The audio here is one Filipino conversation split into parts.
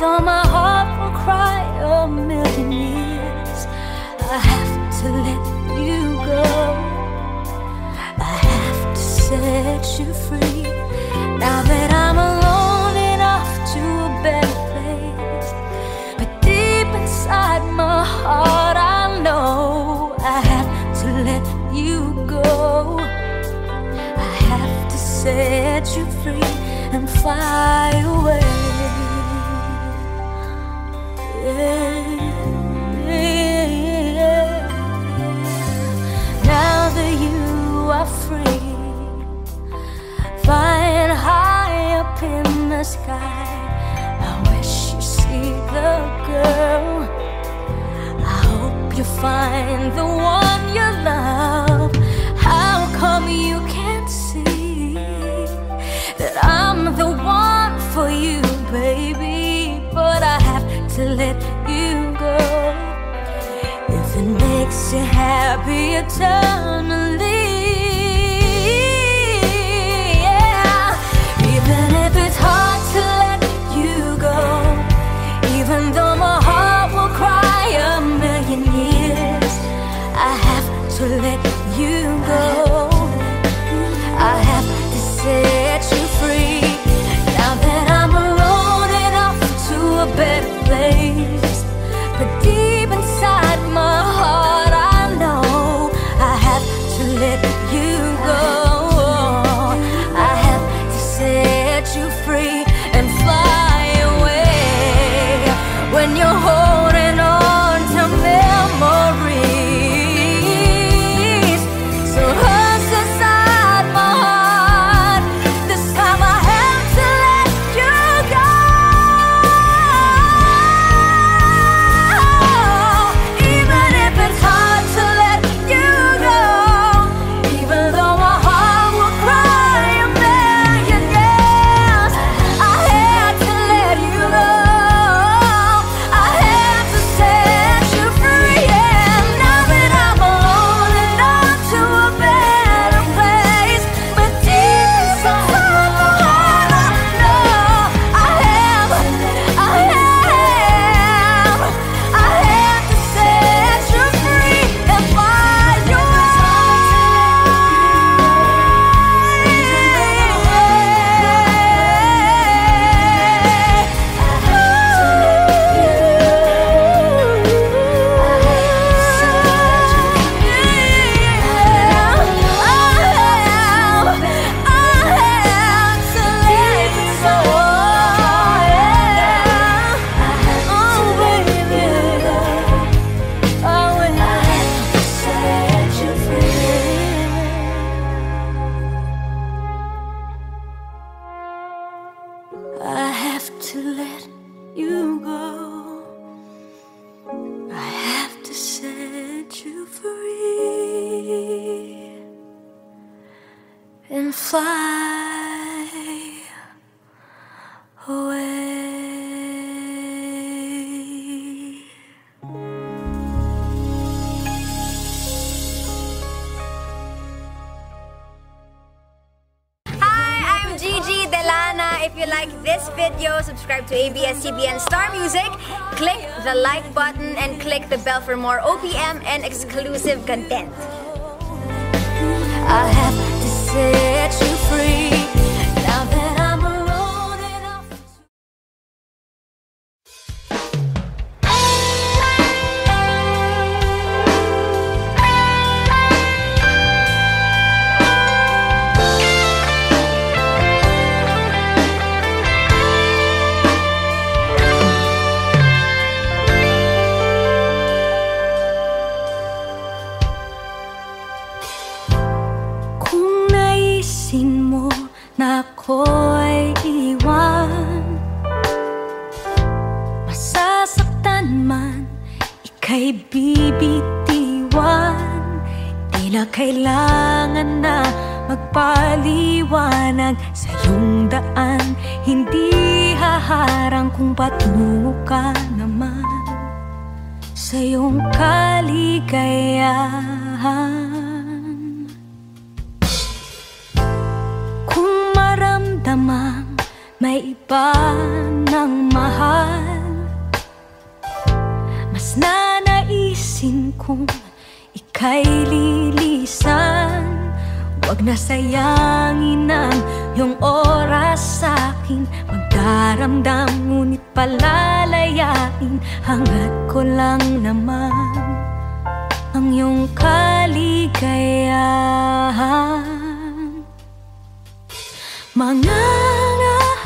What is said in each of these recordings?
though my heart will cry a million years, I have to let you go. I have to set you free. Now that I'm alone and off to a better place, but deep inside my heart I know I have to let you go. I have to set you free and fly away. Now that you are free, flying high up in the sky, I wish you see the girl. I hope you find the one you love. How come you can't see that I'm the one for you, baby? But I have to let you go. If it makes you happy eternally, yeah. Even if it's hard to let you go, even though my heart will cry a million years, I have to let you go. I have to set you free. Now that I'm alone and off to a better place, but deep inside my heart I know I have to let you go. I have to set you free and fly away. When you're holding on to memories, so hurts inside my heart, this time I have to let you go. Even if it's hard to let you go, even though my heart will cry a million years, I had to let you go. I had to set you free. And now that I'm alone and on to a better place, but deep inside my heart I know I have to set you free and find your I have to let you go. I have to set you free and fly away. Hi, I'm Gigi Delana. If you like this video, subscribe to ABS-CBN Star Music, click the like button, and click the bell for more OPM and exclusive content. I have to set you free. Now that I'm alone and off. Kung naisin mo na ako'y iwan, masasaktan man, ika'y bibitiwan. Di na kailangan na magpaliwanag sa iyong daan. Hindi haharang kung patungo ka naman sa iyong kaligayahan. Kung maramdamang may iba ng mahal, gising kung ika'y lilisan. Huwag na sayangin ang iyong oras sa'kin. Magdaramdam ngunit palalayain. Hangad ko lang naman ang iyong kaligayahan. Mangangarap,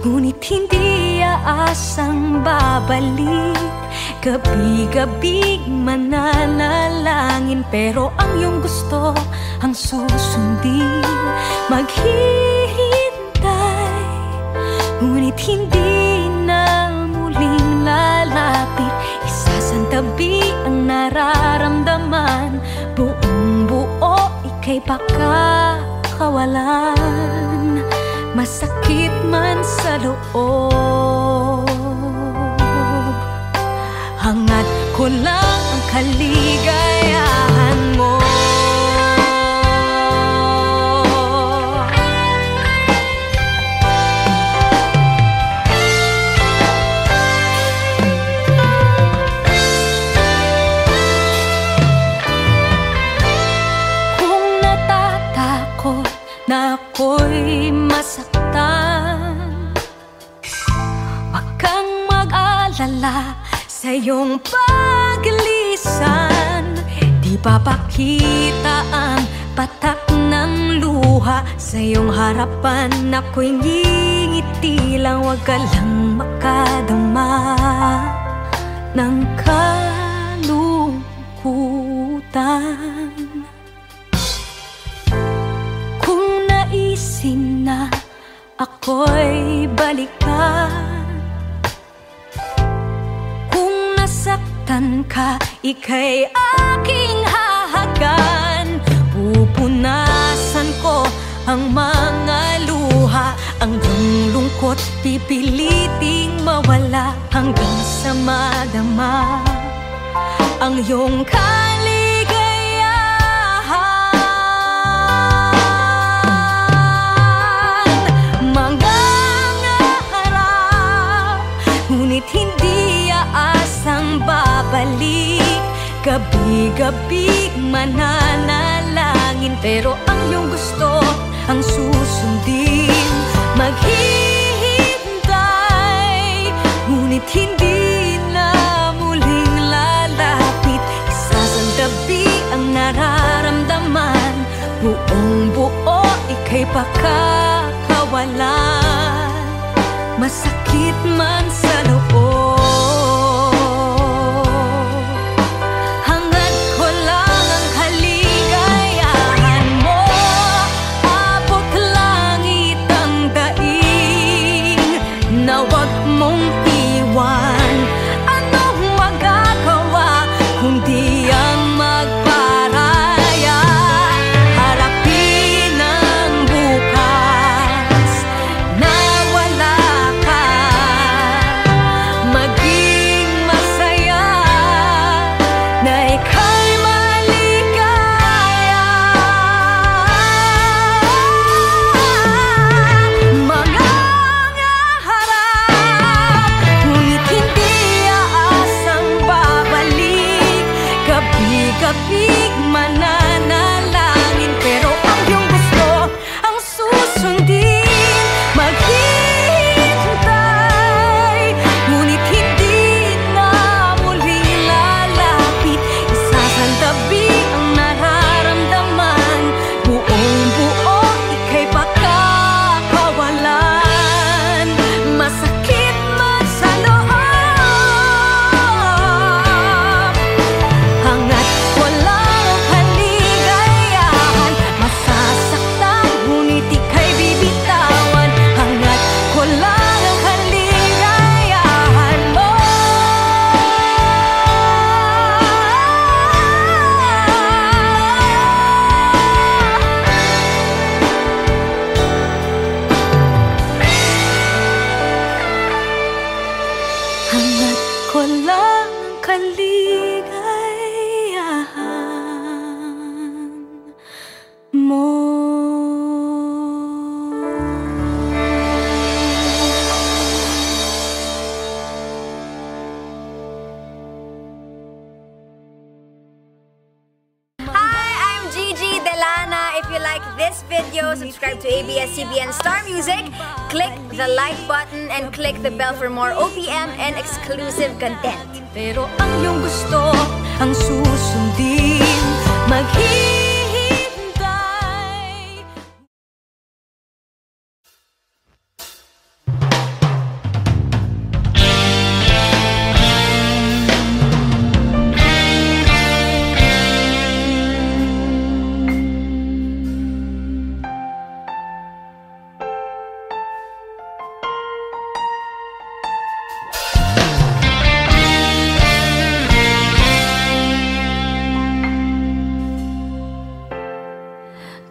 ngunit hindi aasang babalik. Gabi-gabi mananalangin, pero ang iyong gusto ang susundin. Maghihintay, ngunit hindi na muling lalapit. Isasantabi ang nararamdaman. Buong buo, ika'y baka kawalan. Masakit man sa loob, hangad ko lang ang kaligayahan mo. Kung natatakot na ako'y masaktan, wag kang mag-alala sa iyong paglisan. Di papakita ang patak ng luha. Sa iyong harapan ako'y ngingiti lang. Huwag ka lang makadama ng kalungkutan. Kung naisin na ako'y balikan, nasaktan ka, ika'y aking hahagan. Pupunasan ko ang mga luha. Ang iyong lungkot pipiliting mawala, hanggang sa madama ang iyong kaligayahan. Mangangarap, ngunit hindi aasang babalik. Gabi-gabi mananalangin, pero ang iyong gusto ang susundin. Maghihintay, ngunit hindi na muling lalapit. Isasantabi ang nararamdaman. Buong buo, ika'y pakakawalan. Masakit man sa loob, like this video, subscribe to ABS-CBN Star Music, click the like button, and click the bell for more OPM and exclusive content. Pero ang iyong gusto ang susundin, maghihintay.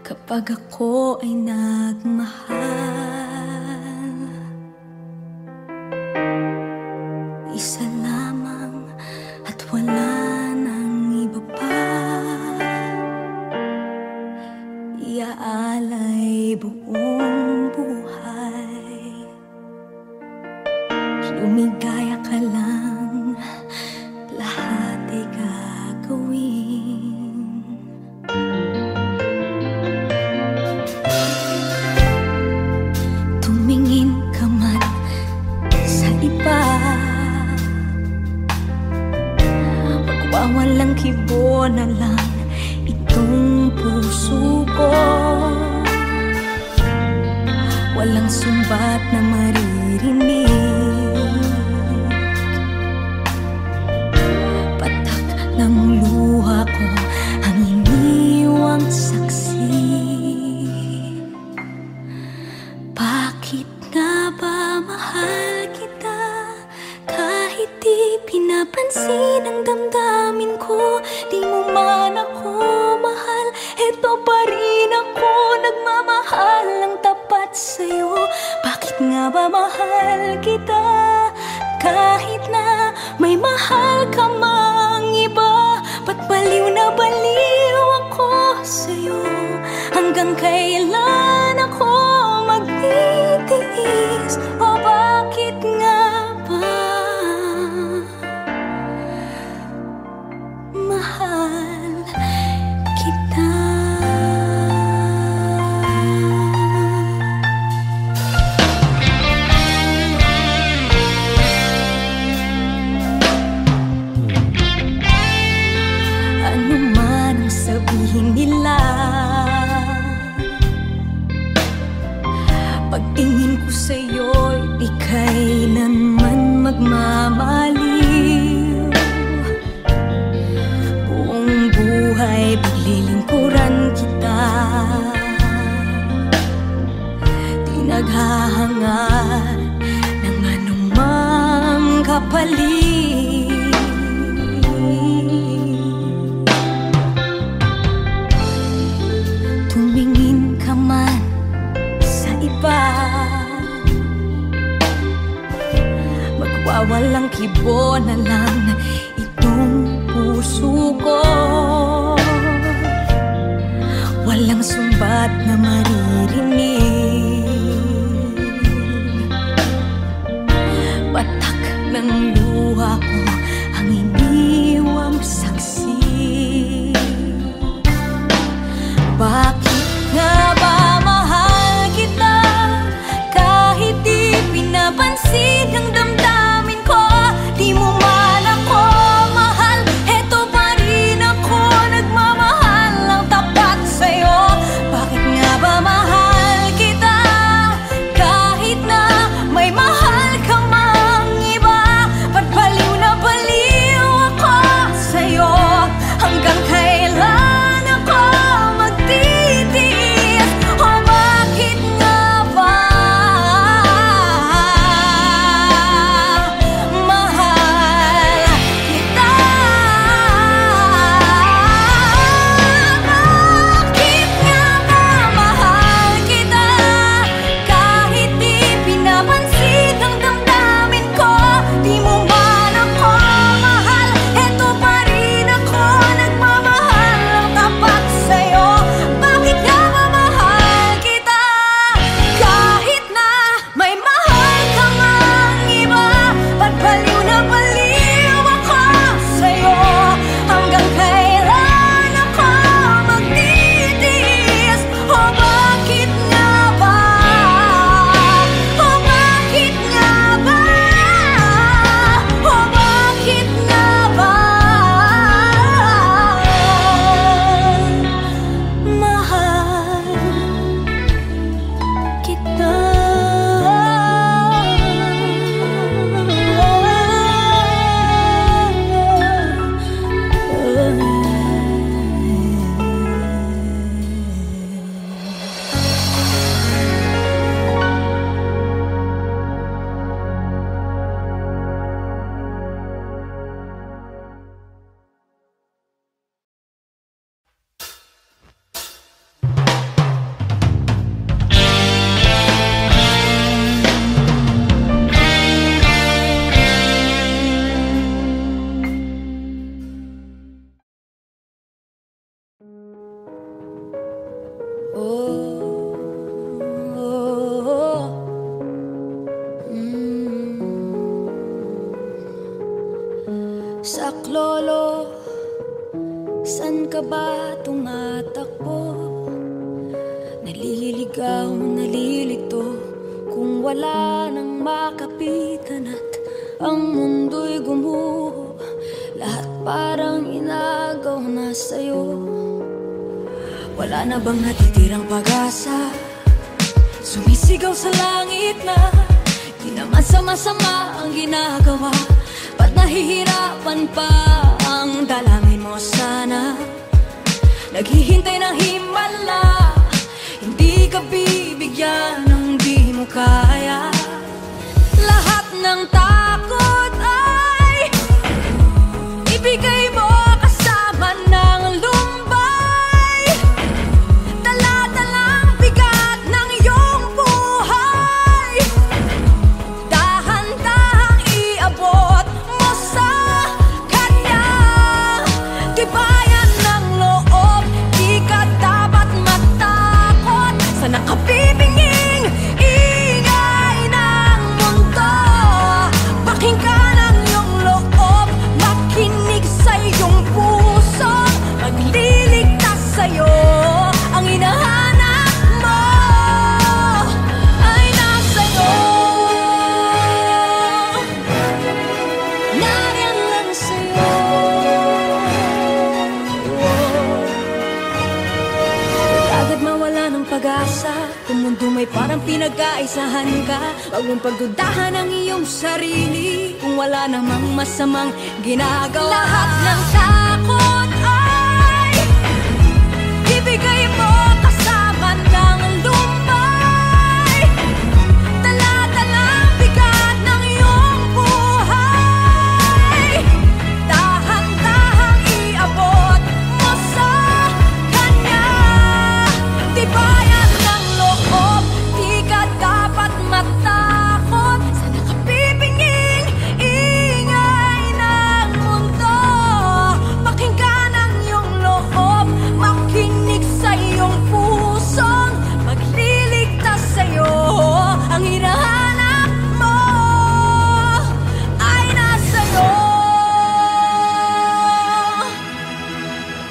Kapag ako ay nagmahal, isa lamang at wala nang iba pa, iaalay buong buhay. Lumigaya ka lang, lahat ay gagawin. Tumingin ka man sa iba, magwawalang kibo na lang itong puso ko. Walang sumbat na maririnig, patak ng luha ko ang iniwang saksi. Bakit nga ba mahal kita kahit di pinapansin ang damdamin ko? Di mo man ako mahal, eto pa rin ako nagmamahal ng tapat sa'yo. Bakit nga ba mahal kita kahit na may mahal ka mang iba? Ba't baliw na baliw ako sa'yo? Hanggang kailan ako magtitiis? O bakit nga ba mahal kita? Ano man ang sabihin nila, pagtingin ko sa'yo'y di kailanman magmamaliw. Buong buhay paglilingkuran kita, di naghahangad ng anumang kapalit. Tumingin ka man sa iba, magwawalang kibo na lang itong puso ko. Walang sumbat na maririnig, patak ng luha ko ang iniwang saksi. Bakit nga ba mahal kita kahit di pinapansin ang damdamin ko? Di mo man ako mahal, eto pa rin ako nagmamahal ng tapat sa'yo. Bakit nga ba mahal ikaw nalilito kung wala nang makapitan at ang mundo'y gumuho, lahat parang inagaw na sa'yo. Wala na bang natitirang pag-asa? Sumisigaw sa langit na di naman sama-sama ang ginagawa. Ba't nahihirapan pa ang dalangin mo sana? Naghihintay ng himala, hindi ka bibigyan ng di mo kaya. Lahat ng takot ay ibigay mo kasama ng lumbay. Dala-dalang bigat ng iyong buhay, dahan-dahang iabot mo sa kanya. Tibayan ng loob, di ka dapat matakot sa nakabibinging ingay ng mundo. Pakinggan ang iyong loob, makinig sa iyong puso, magliligtas sa'yo. Ang hinahanap mo ay nasa'yo, nariyan lang sa'yo. Agad mawala ng pag-asa kung mundo may parang pinag-aisahan ka. Huwag mong pagdudahan ang iyong sarili kung wala namang masamang ginagawa. Lahat ng takot ay ibigay mo kasama ng lumbay. Dala-dalang bigat ng iyong buhay, dahan-dahang iabot mo sa kanya. Tibayan ng loob, di ka dapat matakot sa nakabibinging ingay ng mundo. Pakinggan ang iyong loob, makinig sa iyong pusong magliligtas sa'yo. Ang hinahanap mo ay nasa'yo,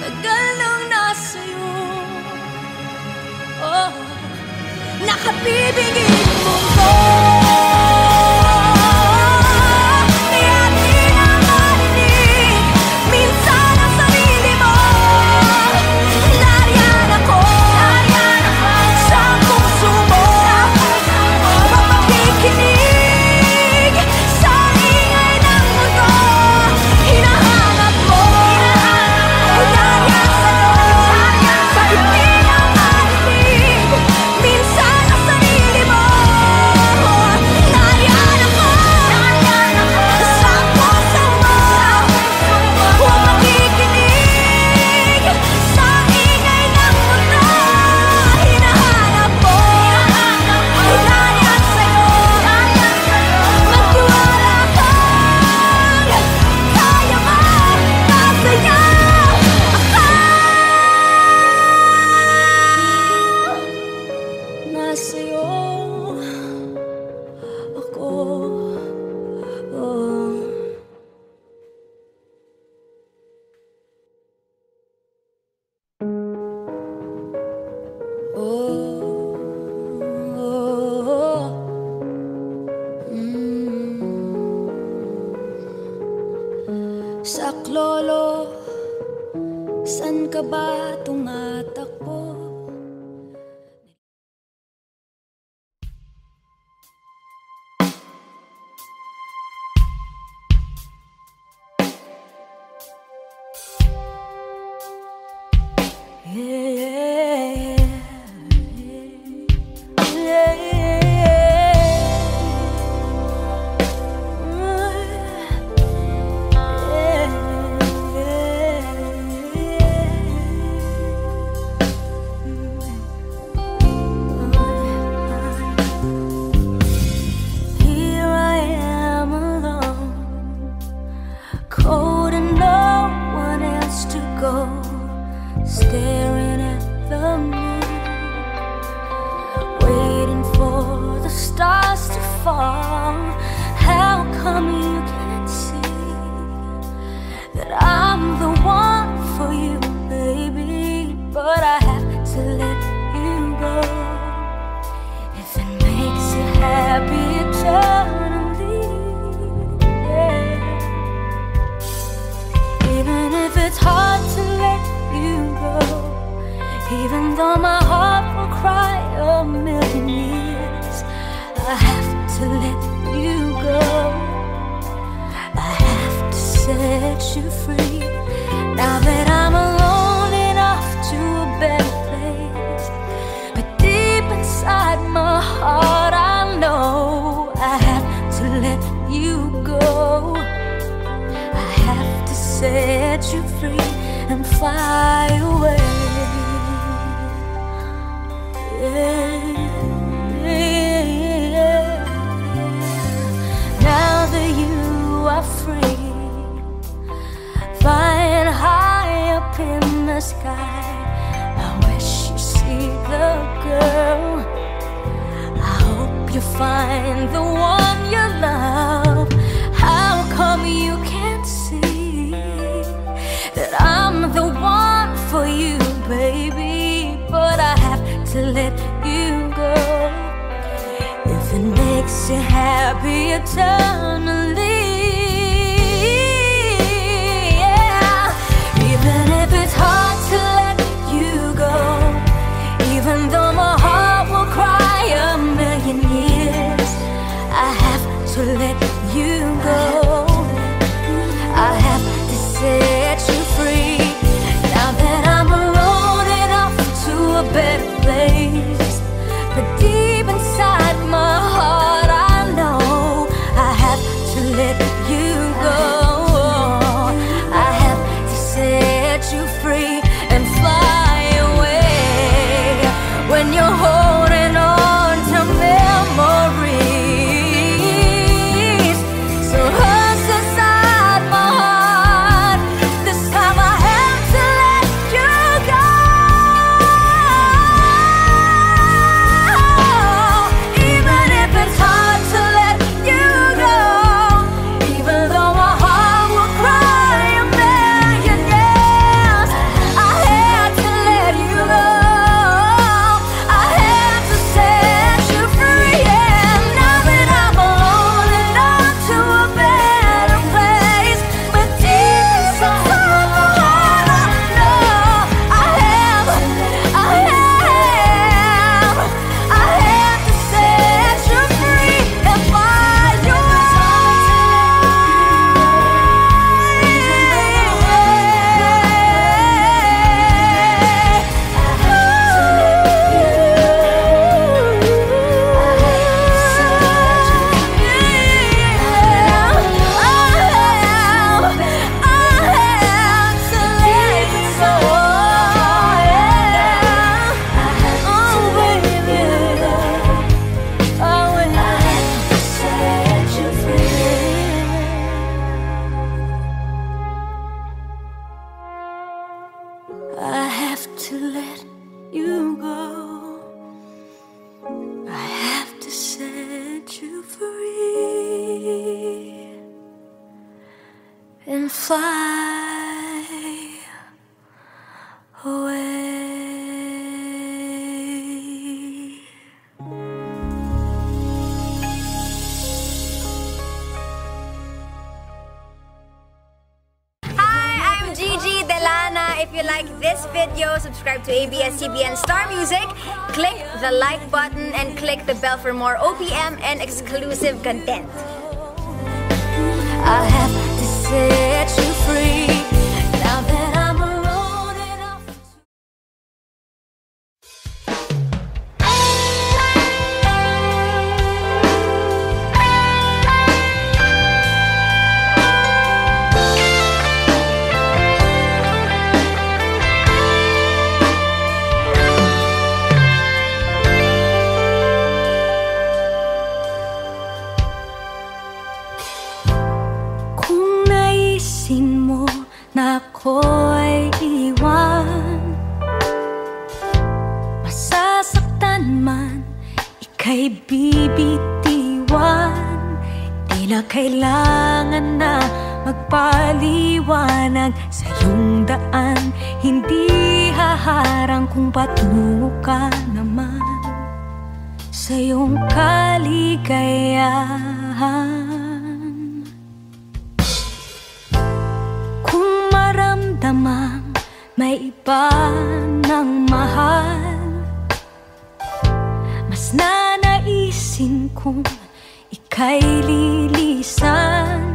tagal nang nasa'yo. Oh, nakabibinging mundo, kaya di na marinig minsan ang sarili mo. Nariyan ako sa puso mo, mapakikinig sa ingay ng mundo. Hinahanap mo, nariyan sa'yo, sa hindi na marinig minsan ang sarili mo. Nariyan ako sa puso mo, huwag makikinig sa ingay ng mundo. Hinahanap mo, nariyan sa'yo, magtiwala kang kaya masaya nasa'yo ako. Oh. Saklolo, san ka ba tumatakbo? Staring at the moon, waiting for the stars to fall. How come you can't see that I'm the one for you, baby? But I have to let you go. Even though my heart will cry a million years, I have to let you go. I have to set you free. Now that I'm alone and off to a better place, but deep inside my heart I know I have to let you go. I have to set you free and fly away. Now that you are free, flying high up in the sky, I wish you see the girl. I hope you find the one you love. How come you can't see that I'm the one for you, baby? But I have to let you go. If it makes you happy eternally, yeah. Even if it's hard to let you go, even though my heart will cry a million years, I have to let you go. I have to set you free. Now that I'm alone and off to a better place, but deep inside my heart I know I have to let you go. I have to set you free and fly away. When you're holding on to memories, so hurts inside my heart, this time I have to let you go. Even if it's hard to let you go, even though my heart will cry a million years, I had to let you go. I had to set you free. And now that I'm alone and on to a better place, but deep inside my heart I know I have to set you free and fly I have to let you go. I have to set you free and fly away. Hi, I'm Gigi Delana. If you like this video, subscribe to ABS-CBN Star Music, click the like button, and click the bell for more OPM and exclusive content. I have to set you free. Now that I'm alone and off kung naisin mo na ako'y iwan, masasaktan man, ika'y bibitiwan. Di na kailangan na magpaliwanag sa iyong daan. Hindi haharang kung patungo ka naman sa iyong kaligayahan. Kung maramdamang may iba ng mahal, kung ika'y lilisan.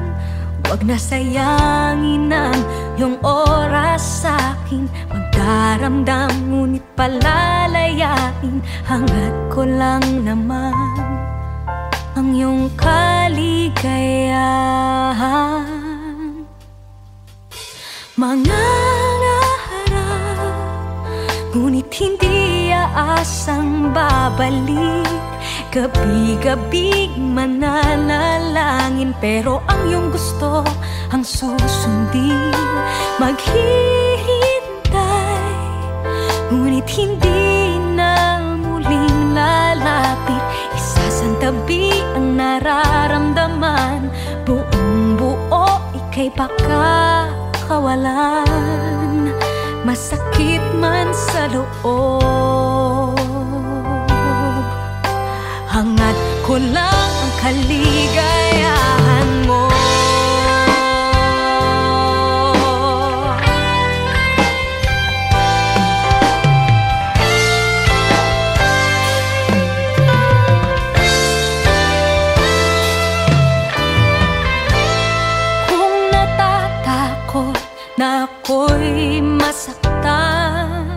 Huwag na sayangin ang iyong oras sa'kin. Magdaramdam ngunit palalayain, hanggat ko lang naman ang iyong kaligayahan. Mangangarap, ngunit hindi aasang babalik. Gabi-gabi mananalangin, pero ang iyong gusto ang susundin. Maghihintay, ngunit hindi na muling lalapit. Isasantabi ang nararamdaman, buong buo ika'y pakakawalan. Masakit man sa loob, hangad ko lang ang kaligayahan mo. Kung natatakot na ako'y masaktan,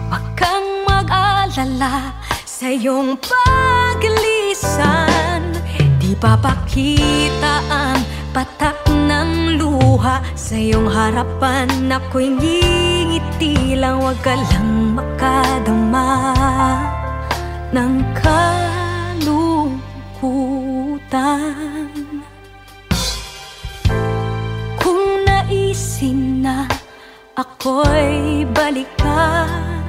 wag kang mag-alala sa iyong paglisan. Di papakita ang patak ng luha sa iyong harapan. Ako'y ngingiti lang, wag ka lang makadama ng kalungkutan. Kung naisin na ako'y balikan,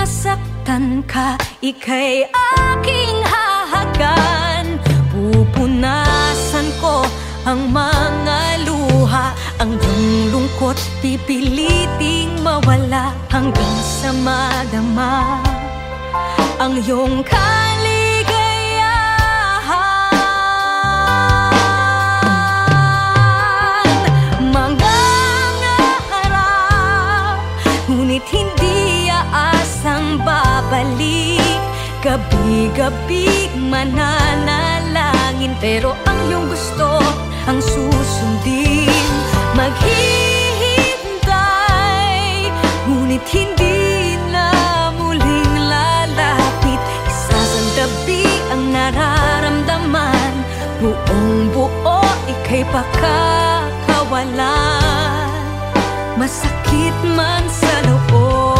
nasaktan ka, ika'y aking hahagan. Pupunasan ko ang mga luha, ang iyong lungkot pipiliting mawala, hanggang sa madama ang iyong kaligayahan. Mangangarap, ngunit hindi aasang babalik. Gabi-gabi mananalangin, pero ang iyong gusto ang susundin. Maghihintay, ngunit hindi na muling lalapit. Isasantabi ang nararamdaman, buong buo ika'y pakakawalan. Masakit man sa loob,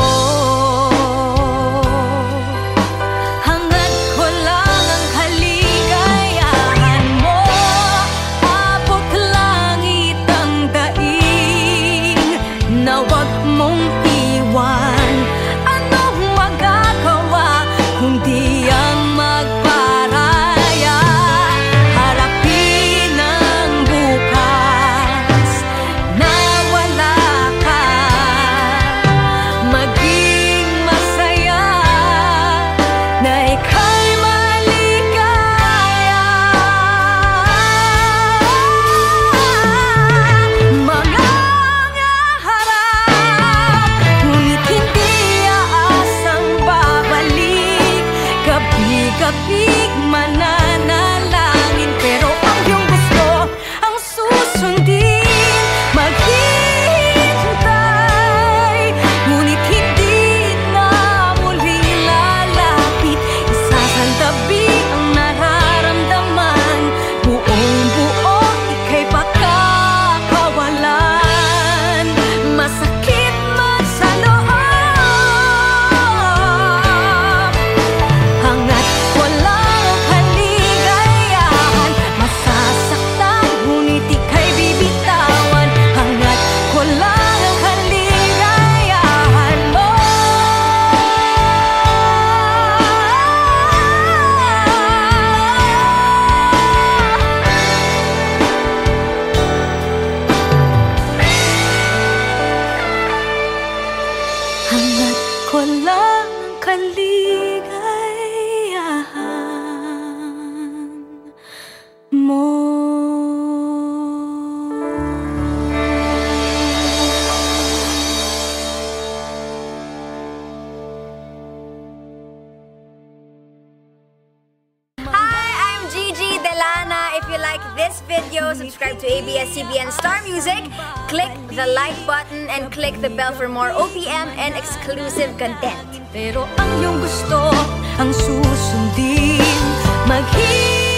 video, subscribe to ABS-CBN Star Music, click the like button, and click the bell for more OPM and exclusive content. Pero ang iyong gusto, ang susundin, maghihintay.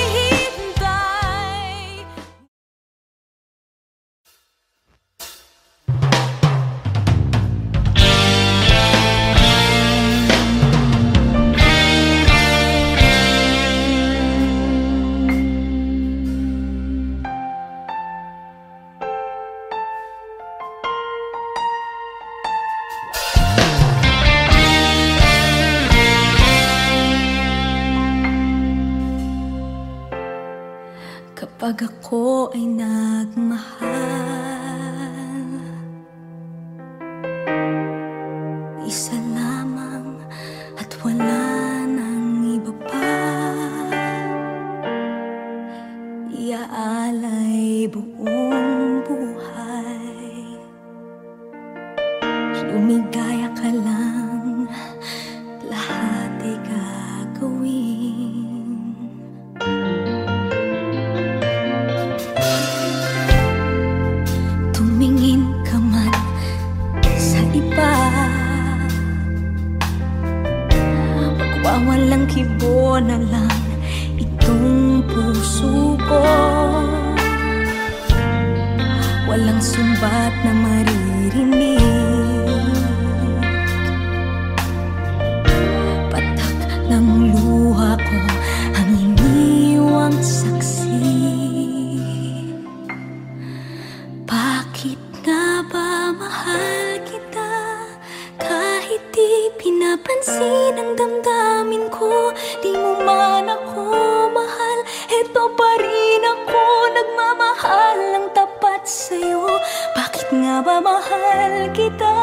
Kapag ako ay nagmahal, isa lamang at wala nang iba pa, iaalay buong buhay. Lumigaya ka lang, lahat ay gagawin. Tumingin ka man sa iba, magwawalang kibo na lang itong puso ko. Walang sumbat na maririnig, patak ng luha ko ang iniwang saksi. Bakit nga ba mahal kita kahit di pinapansin ang damdamin ko? Di mo man ako mahal, eto pa rin ako nagmamahal ng tapat sa'yo. Bakit nga ba mahal kita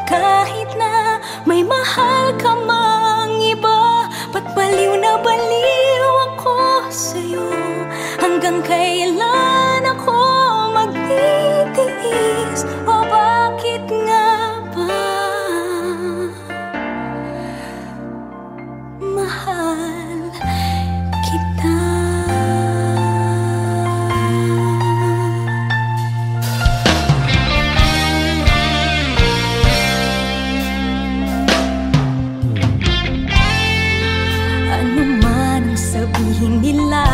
kahit na may mahal ka mang iba? Ba't baliw na baliw ako sa'yo? Hanggang kailan ako magtitiis? O bakit nga ba mahal kita? Ano man ang sabihin nila,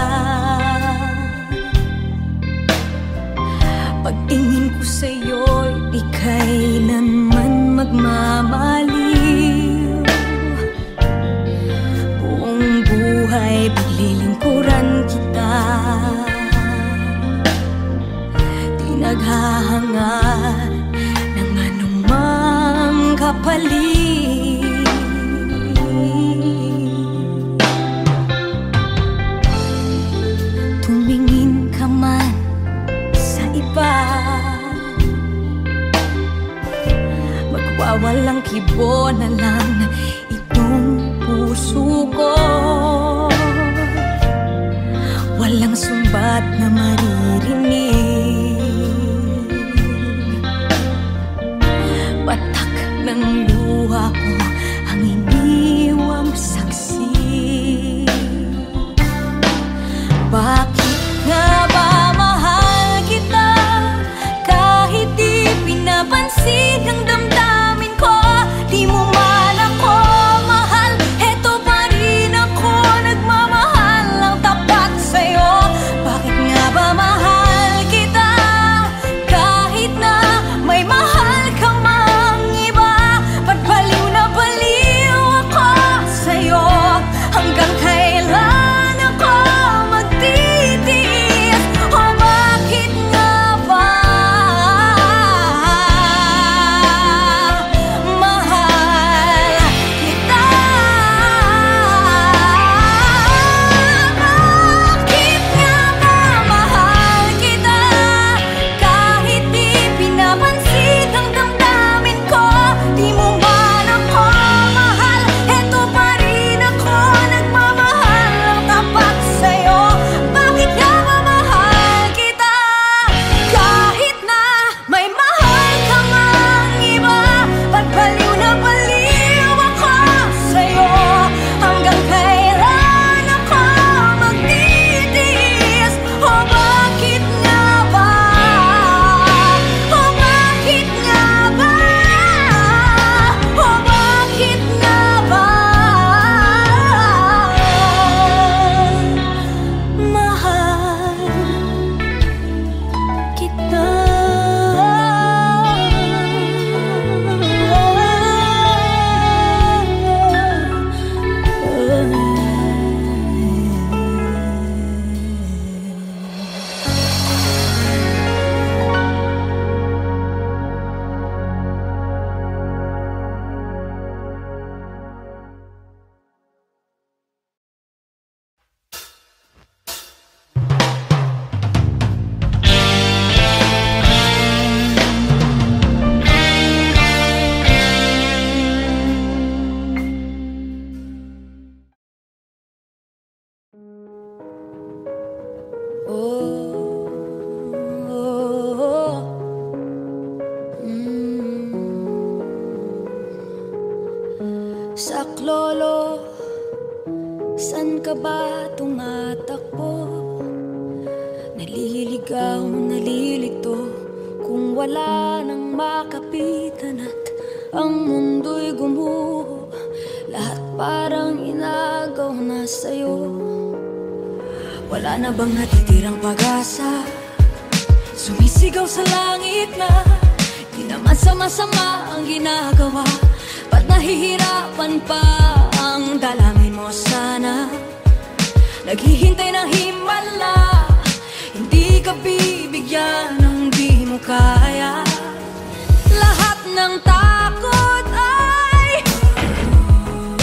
pagtingin ko sa'yo'y di kailanman magmamaliw. Buong buhay paglilingkuran kita, di naghahangad ng anumang kapalit. Tumingin ka man sa iba, magwawalang kibo na lang itong puso ko. Walang sumbat na maririnig, patak ng luha ko ang iniwang saksi. Bakit nga ba mahal kita kahit di pinapansin ang damdamin ko? Di mo man ako mahal, eto pa rin ako nagmamahal ng tapat sa'yo. Bakit nga ba mahal kita kahit na may mahal ka mang iba? Ba't baliw na baliw ako sa'yo? Hanggang kailan ako magtitiis? O bakit nga ba Saklolo, san ka ba tumatakbo? Naliligaw, nalilito, kung wala nang makapitan at ang mundo'y gumuho, lahat parang inagaw na sa'yo. Wala na bang natitirang pag-asa? Sumisigaw sa langit na di naman sama-sama ang ginagawa. Ba't nahihirapan pa ang dalangin mo sana? Naghihintay ng himala, hindi ka bibigyan ng di mo kaya. Lahat ng takot ay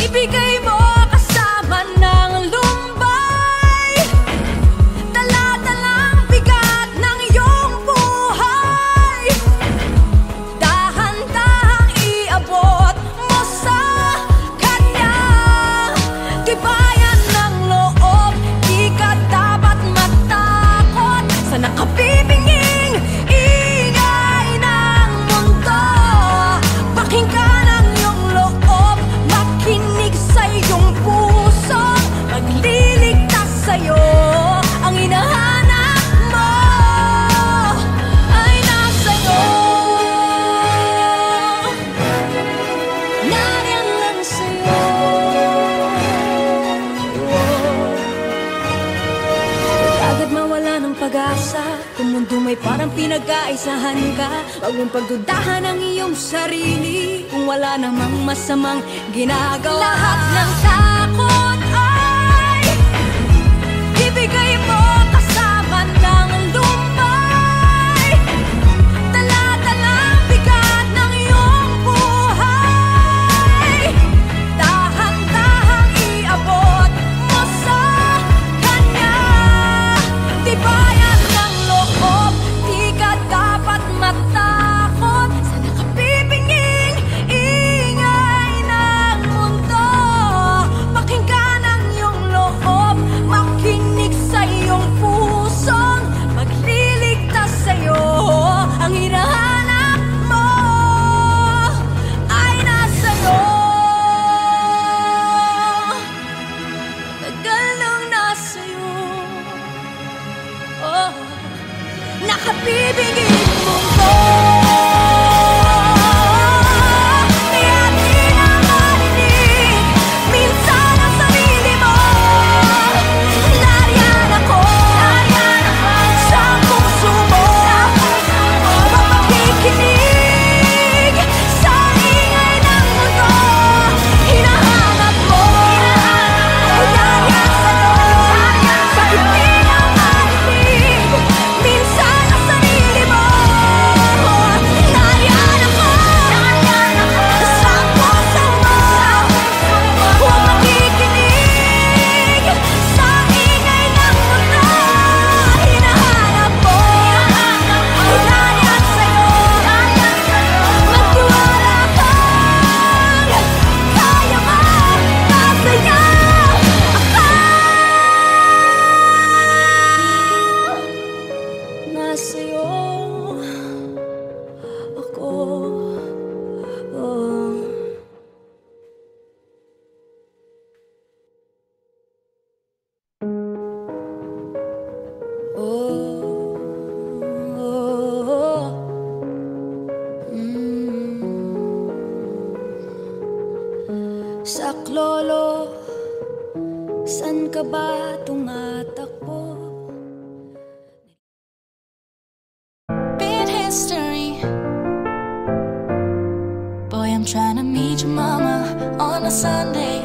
ibigay mo kasama ng lumbay. Dala-dalang bigat ng iyong buhay, dahan-dahang iabot mo sa kanya. Tibayan ng loob, di ka dapat matakot sa nakabibinging ingay ng mundo. Pakinggan ang iyong loob, makinig sa iyong puso, magliligtas sa'yo. Ang hinahanap mo ay nasa'yo. Nariyan lang sa'yo. Huwag agad mawala ng pag-asa, kung mundo may parang pinag-aisahan ka. Huwag mong pagdudahan ang iyong sarili, kung wala namang masamang ginagawa. Lahat ng takot ay ibigay mo kasama ng lumbay. Dala-dalang bigat ng iyong buhay, dahan-dahang iabot mo sa kanya. Tibayan ng loob, di ka dapat matakot sa nakabibinging ingay ng mundo. Pakinggan ang iyong loob, makinig sa iyong pusong magliligtas sa'yo. Ang hinahanap mo ay nasa'yo. Tagal nang nasa'yo. Oh, nakabibinging mundo. Kaya di na marinig minsan ang sarili mo. Nariyan ako sa puso mo, mapakikinig sa ingay ng mundo. Hinahanap mo, nariyan sa'yo, bakit di na marinig minsan ang sarili mo. Nariyan ako sa puso mo, huwag makikinig sa ingay ng mundo. Hinahanap mo, nariyan sa'yo, magtiwala kang kaya masaya nasa'yo ako. Oh. Oh, oh, Saklolo, san ka ba tumatakbo? Bit history. Boy, I'm trying to meet your mama on a Sunday,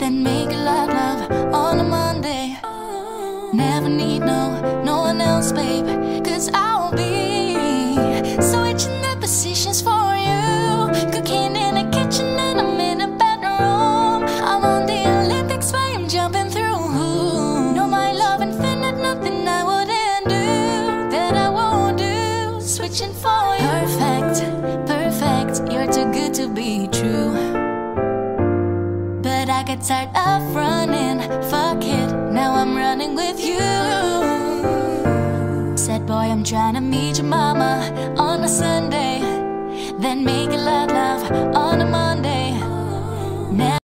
then make a lot love on a Monday. Never need no one else, babe, 'cause I'll be switching the positions for you. Cooking in the kitchen and I'm in a bedroom. I'm on the Olympics where I'm jumping through. No, my love infinite, nothing I wouldn't do that I won't do. Switching for you. Perfect, perfect, you're too good to be true. But I got tired of running, fuck it, now I'm running with you. Said boy, I'm trying to meet your mama on a Sunday, then make a lot love on a Monday. Now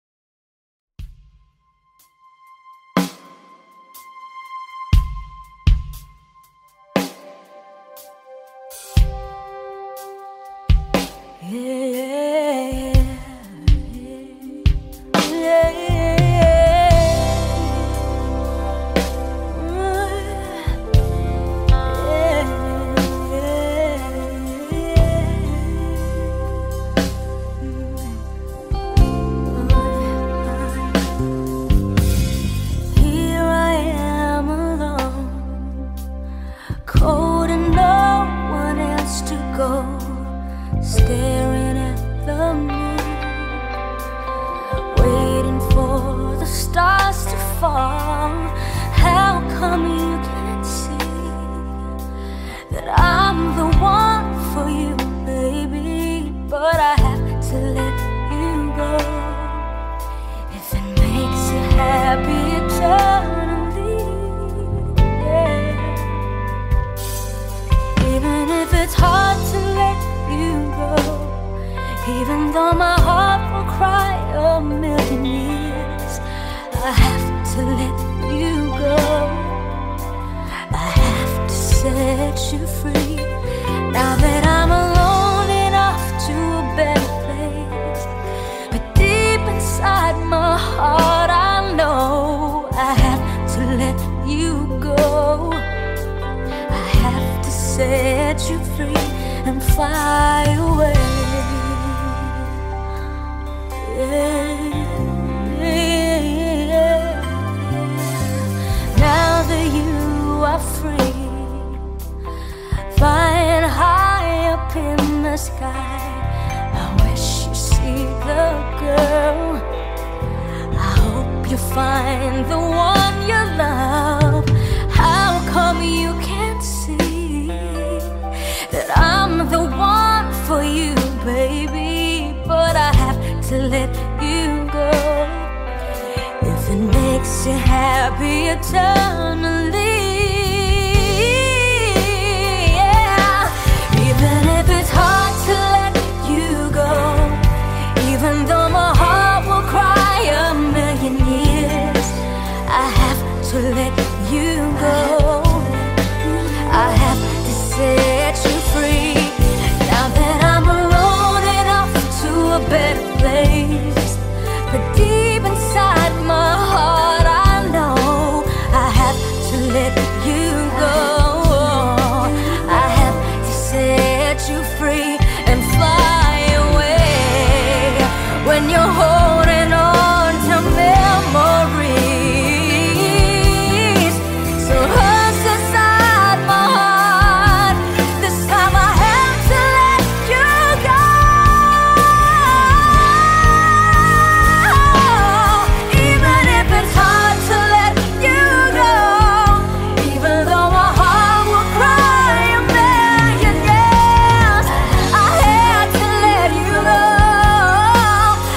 Cold and no one else to go, staring at the moon, waiting for the stars to fall. How come you can't see that I'm the one for you, baby? But I have to let you go. If it makes you happy eternally, yeah. Even if it's hard to let you go, even though my heart will cry a million years, I have to let you go. I have to set you free. Now that I'm alone and off to a better place, but deep inside my heart I know I have to let you go. Set you free and fly away. Yeah. Now that you are free, flying high up in the sky, I wish you see the girl. I hope you find the one you love. How come you can't see that I'm the one for you, baby? But I have to let you go. If it makes you happy eternally, yeah. Even if it's hard to let you go, even though my heart will cry a million years, I have to let you go. I have to set you free. Now that I'm alone and off to a better place, but deep inside my heart I know I have to let you go. I have to set you free and fly away. When you're holding on to memories, so hurts inside my heart, this time I have to let you go. Even if it's hard to let you go, even though my heart will cry a million years, I had to let you go.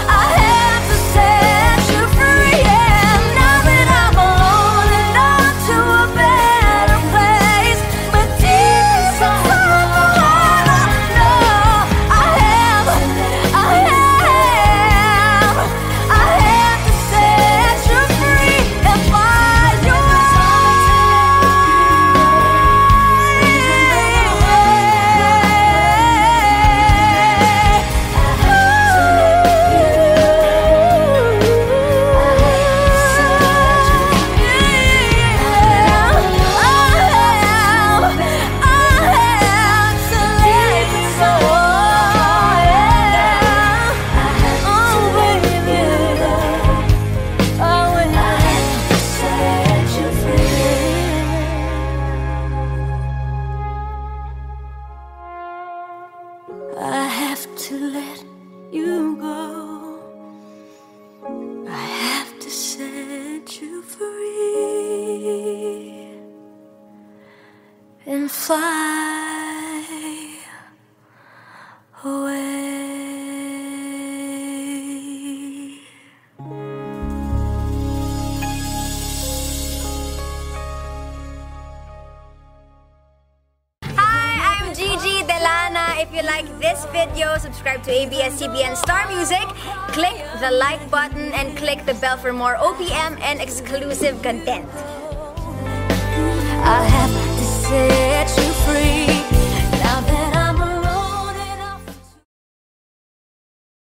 I had to set you free. And now that I'm alone and on to a better place, but deep inside my heart I know I have to set you free and find your I have to let you go. I have to set you free and fly away. Hi, I'm Gigi Delana. If you like this video, subscribe to ABS-CBN Star Music, click the like button, and click the bell for more OPM and exclusive content.